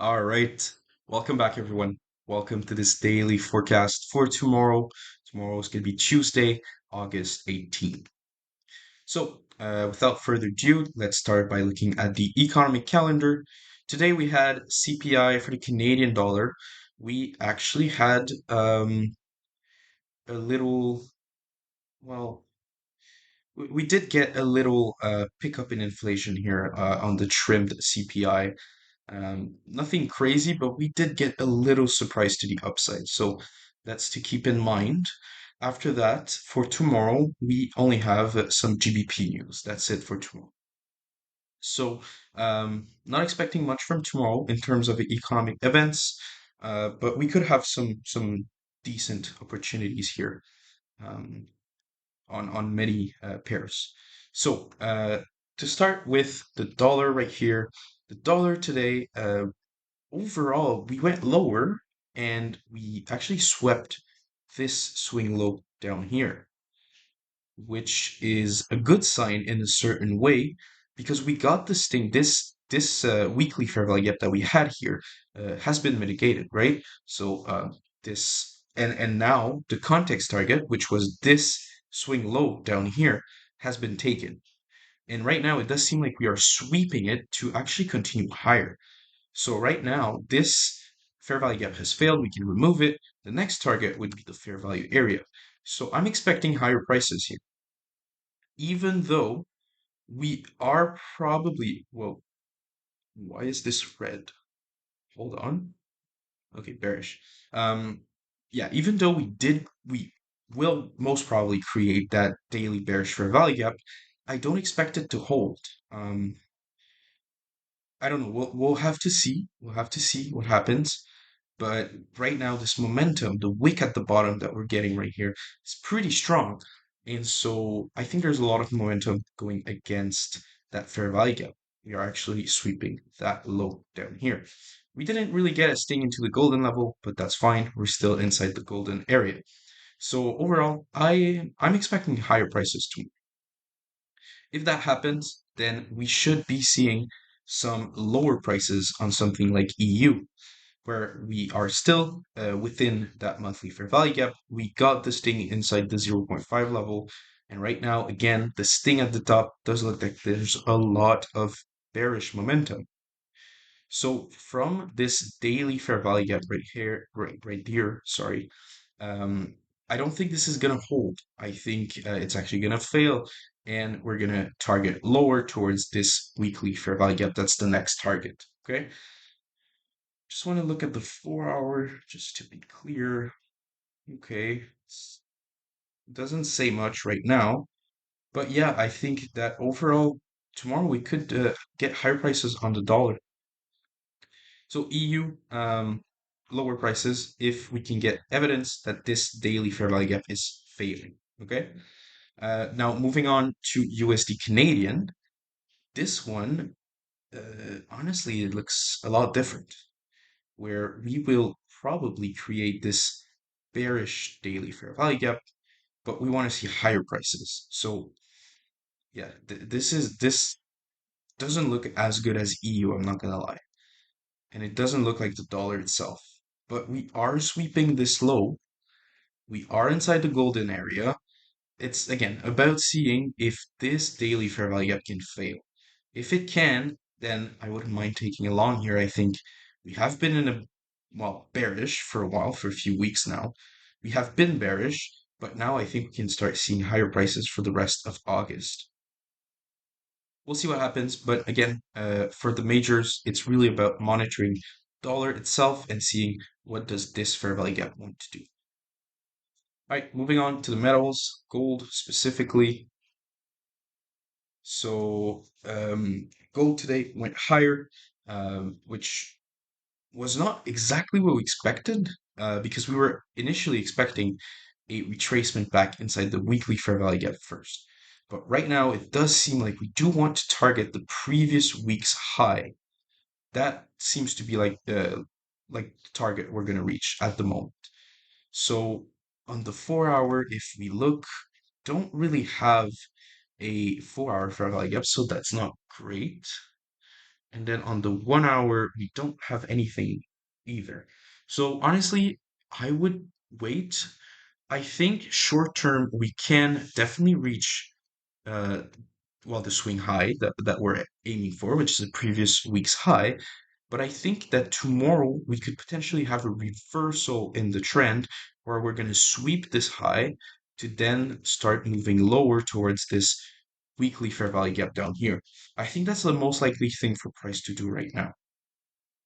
All right. Welcome back, everyone. Welcome to this daily forecast for tomorrow. Tomorrow is going to be Tuesday, August 18th. Without further ado, let's start by looking at the economic calendar. Today we had CPI for the Canadian dollar. We actually had a little, well, we did get a little pickup in inflation here on the trimmed CPI. Nothing crazy, but we did get a little surprise to the upside. So that's to keep in mind. After that, for tomorrow, we only have some GBP news. That's it for tomorrow. So, not expecting much from tomorrow in terms of economic events, but we could have some decent opportunities here um, on many pairs. So, to start with the dollar right here, the dollar today. Overall, we went lower and we actually swept this swing low down here, which is a good sign in a certain way because we got this thing, this weekly fair value gap that we had here has been mitigated, right? This and now the context target, which was this swing low down here, has been taken. And right now, it does seem like we are sweeping it to actually continue higher. So right now, this fair value gap has failed. We can remove it. The next target would be the fair value area. So I'm expecting higher prices here, even though we are probably, well, why is this red? Hold on. Okay, bearish. Um, yeah, even though we will most probably create that daily bearish fair value gap, I don't expect it to hold. Um, I don't know. We'll have to see. We'll have to see what happens. But right now, this momentum, the wick at the bottom that we're getting right here, is pretty strong. And so I think there's a lot of momentum going against that fair value gap. We are actually sweeping that low down here. We didn't really get a sting into the golden level, but that's fine. We're still inside the golden area. So overall, I'm expecting higher prices too. If that happens, then we should be seeing some lower prices on something like EU, where we are still within that monthly fair value gap. We got the sting inside the zero point 0.5 level. And right now, again, the sting at the top does look like there's a lot of bearish momentum. So from this daily fair value gap right here, right here, sorry, I don't think this is gonna hold. I think it's actually gonna fail, and we're gonna target lower towards this weekly fair value gap. That's the next target. Okay. Just want to look at the 4 hour just to be clear. Okay, it doesn't say much right now, but yeah, I think that overall tomorrow we could get higher prices on the dollar. So EU lower prices if we can get evidence that this daily fair value gap is failing. Okay. Now moving on to USD Canadian. This one, honestly, it looks a lot different, where we will probably create this bearish daily fair value gap, but we want to see higher prices. So yeah, this doesn't look as good as EU, I'm not gonna lie. And it doesn't look like the dollar itself. But we are sweeping this low. We are inside the golden area. It's again about seeing if this daily fair value gap can fail. If it can, then I wouldn't mind taking a long here. I think we have been in a, well, bearish for a while, for a few weeks now. We have been bearish, but now I think we can start seeing higher prices for the rest of August. We'll see what happens, but again, for the majors, it's really about monitoring dollar itself and seeing what does this fair value gap want to do. All right, moving on to the metals, gold specifically. So gold today went higher, which was not exactly what we expected, because we were initially expecting a retracement back inside the weekly fair value gap first. But right now, it does seem like we do want to target the previous week's high. That seems to be like the target we're going to reach at the moment. So on the 4 hour, if we look, don't really have a 4 hour fair value gap, so that's not great. And then on the 1 hour, we don't have anything either. So honestly, I would wait. I think short term we can definitely reach uh the swing high that we're aiming for, which is the previous week's high. But I think that tomorrow we could potentially have a reversal in the trend where we're going to sweep this high to then start moving lower towards this weekly fair value gap down here. I think that's the most likely thing for price to do right now.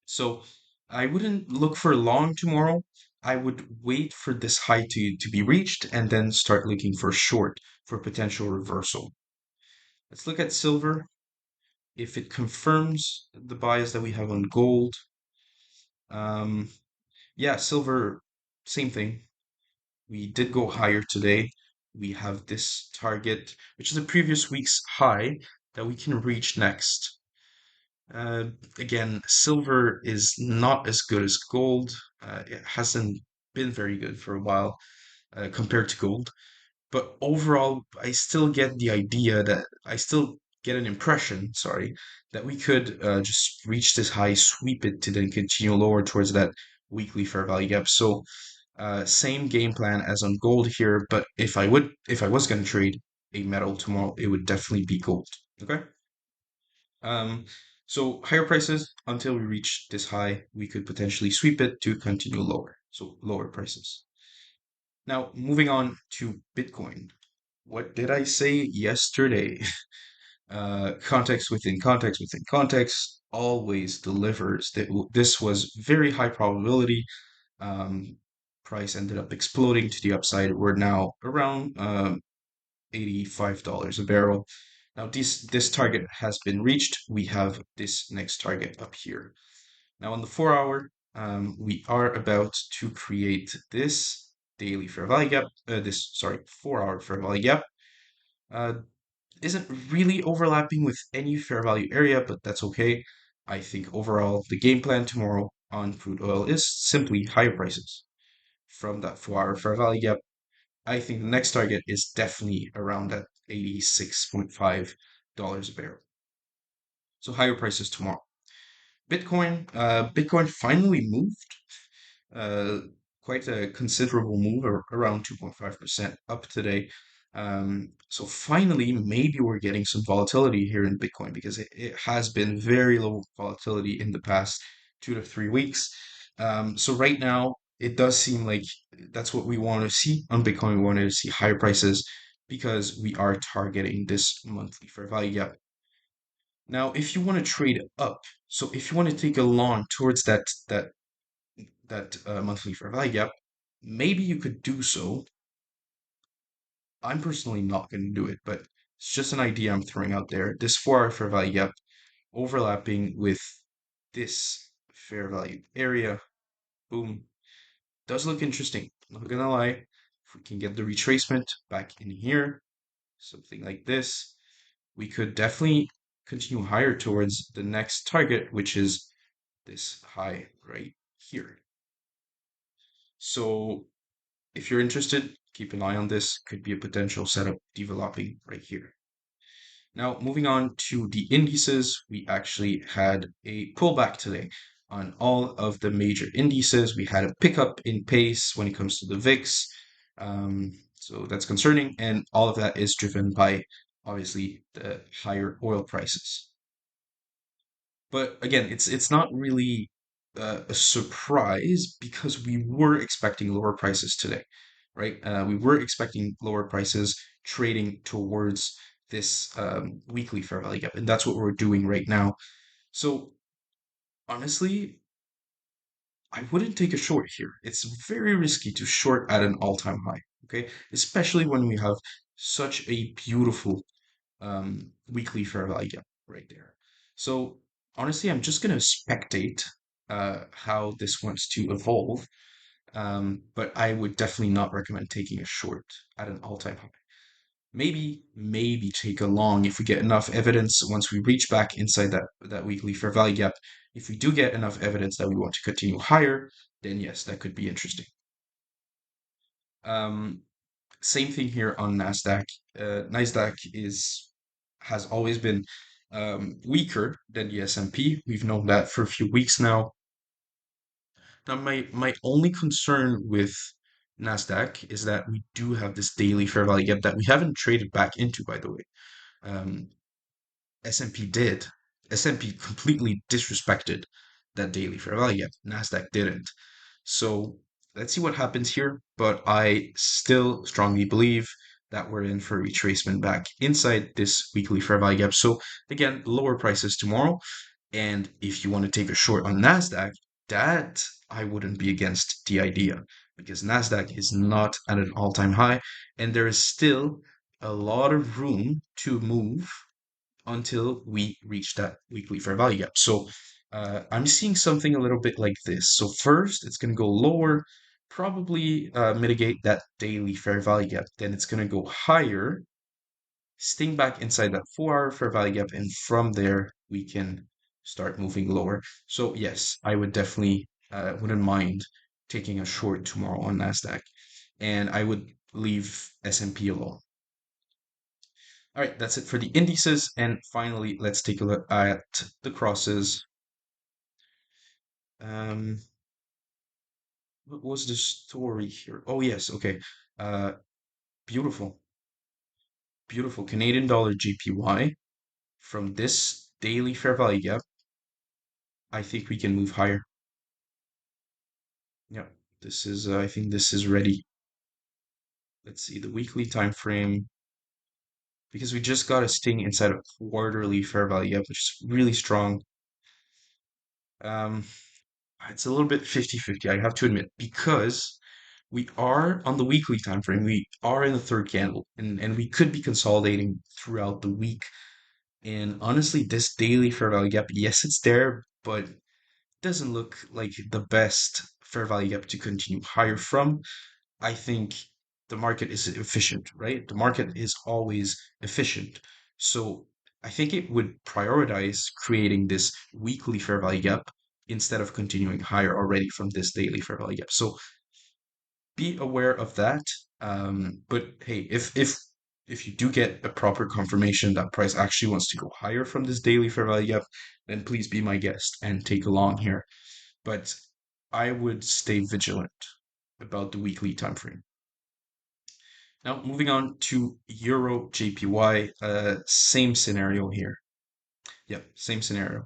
So I wouldn't look for long tomorrow. I would wait for this high to be reached and then start looking for short for potential reversal. Let's look at silver. If it confirms the bias that we have on gold, um, yeah, silver, same thing. We did go higher today. We have this target, which is the previous week's high that we can reach next. Uh, Again, silver is not as good as gold. It hasn't been very good for a while compared to gold. But overall, I still get the idea that I still get an impression, sorry, that we could just reach this high, sweep it to then continue lower towards that weekly fair value gap. So, same game plan as on gold here, but if I was going to trade a metal tomorrow, it would definitely be gold. Okay. Um, so higher prices until we reach this high, we could potentially sweep it to continue lower. So lower prices. Now, moving on to Bitcoin. What did I say yesterday? Context within context within context always delivers. This was very high probability. Um, Price ended up exploding to the upside. We're now around $85 a barrel. Now this target has been reached. We have this next target up here. Now on the 4 hour, we are about to create this daily fair value gap. This sorry 4 hour fair value gap. Uh, isn't really overlapping with any fair value area, but that's okay. I think overall the game plan tomorrow on crude oil is simply higher prices from that 4 hour fair value gap. I think the next target is definitely around that $86.5 a barrel. So higher prices tomorrow. Bitcoin finally moved uh, quite a considerable move, around 2.5% up today. So finally, maybe we're getting some volatility here in Bitcoin because it has been very low volatility in the past 2 to 3 weeks. So right now, it does seem like that's what we want to see on Bitcoin. We want to see higher prices because we are targeting this monthly fair value gap. Now, if you want to trade up, so if you want to take a long towards that monthly fair value gap, maybe you could do so. I'm personally not going to do it, but it's just an idea I'm throwing out there. This 4 hour fair value gap overlapping with this fair value area, boom, does look interesting. Not gonna lie. If we can get the retracement back in here, something like this, we could definitely continue higher towards the next target, which is this high right here. So if you're interested, keep an eye on this. Could be a potential setup developing right here. Now, moving on to the indices, we actually had a pullback today on all of the major indices. We had a pickup in pace when it comes to the VIX. So that's concerning. And all of that is driven by obviously the higher oil prices. But again, it's not really a surprise because we were expecting lower prices today, right? We were expecting lower prices trading towards this weekly fair value gap, and that's what we're doing right now. So honestly, I wouldn't take a short here. It's very risky to short at an all-time high, okay? Especially when we have such a beautiful weekly fair value gap right there. So honestly, I'm just gonna spectate how this wants to evolve. But I would definitely not recommend taking a short at an all-time high. Maybe take a long if we get enough evidence once we reach back inside that weekly fair value gap. If we do get enough evidence that we want to continue higher, then yes, that could be interesting. Um, Same thing here on Nasdaq. Nasdaq is has always been weaker than the S&P. We've known that for a few weeks now. Now, my only concern with Nasdaq is that we do have this daily fair value gap that we haven't traded back into, by the way. Um, S&P did. S&P completely disrespected that daily fair value gap. Nasdaq didn't. So let's see what happens here. But I still strongly believe that we're in for a retracement back inside this weekly fair value gap. So again, lower prices tomorrow. And if you want to take a short on Nasdaq, that I wouldn't be against the idea because Nasdaq is not at an all-time high, and there is still a lot of room to move until we reach that weekly fair value gap. So I'm seeing something a little bit like this. So first, it's going to go lower, probably mitigate that daily fair value gap. Then it's going to go higher, staying back inside that 4 hour fair value gap, and from there we can start moving lower. So yes, I would definitely wouldn't mind taking a short tomorrow on Nasdaq, and I would leave S&P alone. All right, that's it for the indices. And finally, let's take a look at the crosses. Um, what was the story here? Oh, yes, okay. Uh, beautiful, beautiful Canadian dollar GPY from this daily fair value gap. I think we can move higher. Yeah, this is, I think this is ready. Let's see the weekly time frame because we just got a sting inside a quarterly fair value gap, which is really strong. Um, it's a little bit 50-50, I have to admit, because we are on the weekly time frame. We are in the third candle, and we could be consolidating throughout the week. And honestly, this daily fair value gap, yes, it's there, but doesn't look like the best fair value gap to continue higher from. I think the market is efficient, right? The market is always efficient. So I think it would prioritize creating this weekly fair value gap instead of continuing higher already from this daily fair value gap. So be aware of that. But hey, if you do get a proper confirmation that price actually wants to go higher from this daily fair value gap, then please be my guest and take along here. But I would stay vigilant about the weekly time frame. Now, moving on to Euro JPY, same scenario here. Yep, same scenario.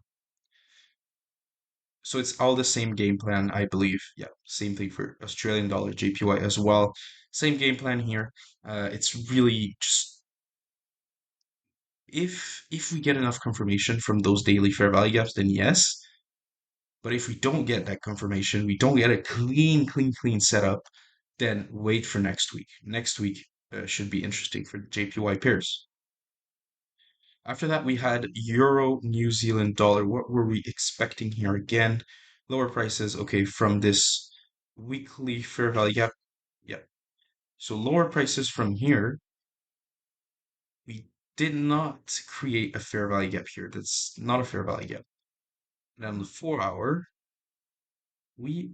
So it's all the same game plan, I believe. Yeah, same thing for Australian dollar JPY as well. Same game plan here. It's really just if we get enough confirmation from those daily fair value gaps, then yes. But if we don't get that confirmation, we don't get a clean setup, then wait for next week. Next week should be interesting for the JPY pairs. After that, we had Euro, New Zealand dollar. What were we expecting here again? Lower prices, okay, from this weekly fair value gap. Yeah. So lower prices from here. We did not create a fair value gap here. That's not a fair value gap. And on the 4 hour, we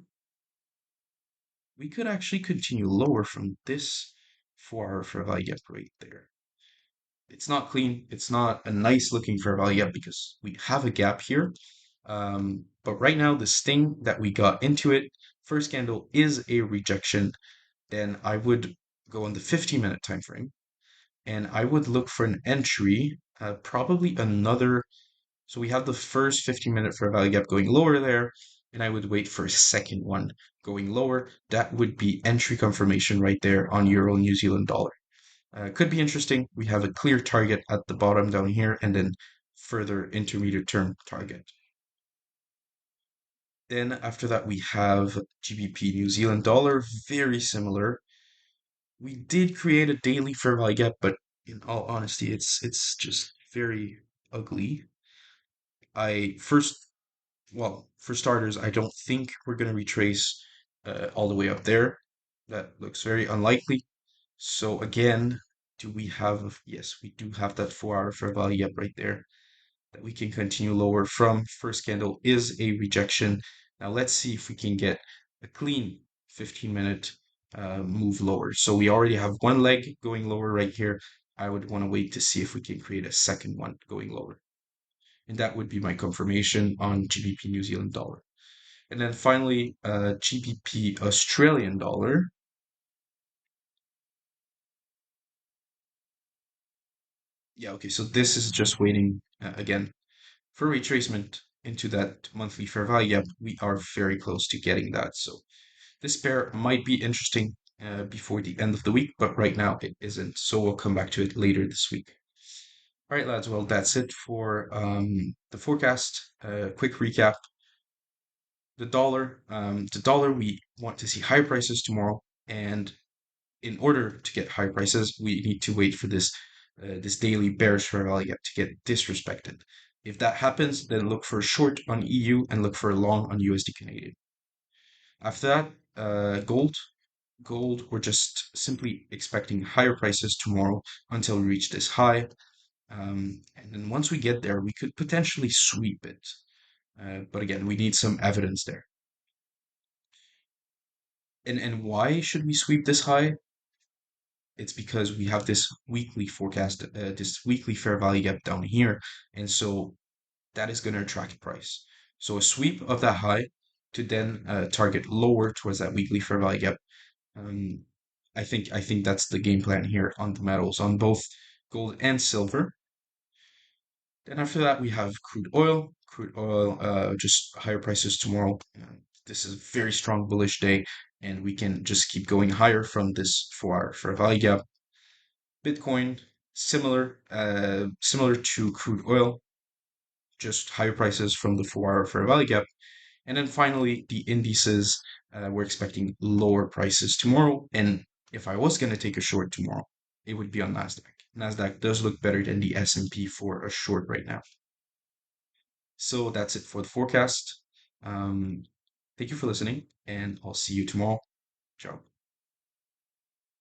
we could actually continue lower from this 4 hour fair value gap right there. It's not clean. It's not a nice looking fair value gap because we have a gap here. But right now, the sting that we got into it, first candle is a rejection. Then I would go on the 15-minute time frame and I would look for an entry, probably another. So we have the first 15-minute fair value gap going lower there, and I would wait for a second one going lower. That would be entry confirmation right there on Euro New Zealand dollar. Could be interesting. We have a clear target at the bottom down here, and then further intermediate term target. Then after that, we have GBP New Zealand dollar, very similar. We did create a daily fair value gap, but in all honesty, it's just very ugly. I first, well, for starters, I don't think we're going to retrace all the way up there. That looks very unlikely. So again, do we have, yes, we do have that 4 hour fair value gap right there that we can continue lower from. First candle is a rejection. Now let's see if we can get a clean 15-minute move lower. So we already have one leg going lower right here. I would want to wait to see if we can create a second one going lower. and that would be my confirmation on GBP New Zealand dollar. And then finally, GBP Australian dollar. Yeah, okay, so this is just waiting again for retracement into that monthly fair value gap. We are very close to getting that. So this pair might be interesting before the end of the week, but right now it isn't. So we'll come back to it later this week. All right, lads. Well, that's it for the forecast. Quick recap: the dollar. We want to see higher prices tomorrow, and in order to get high prices, we need to wait for this daily bearish fair value gap to get disrespected. If that happens, then look for a short on EU and look for a long on USD Canadian. After that, gold. Gold, we're just simply expecting higher prices tomorrow until we reach this high. And then once we get there, we could potentially sweep it. But again, we need some evidence there. And why should we sweep this high? It's because we have this weekly forecast, this weekly fair value gap down here, and so that is going to attract price. So a sweep of that high to then target lower towards that weekly fair value gap. Um, I think that's the game plan here on the metals, on both gold and silver. Then after that we have crude oil. Crude oil, just higher prices tomorrow. This is a very strong bullish day, and we can just keep going higher from this 4 hour fair value gap. Bitcoin, similar to crude oil, just higher prices from the 4 hour fair value gap. And then finally, the indices, we're expecting lower prices tomorrow. And if I was going to take a short tomorrow, it would be on Nasdaq. Nasdaq does look better than the S&P for a short right now. So that's it for the forecast. Um, Thank you for listening, and I'll see you tomorrow. Ciao.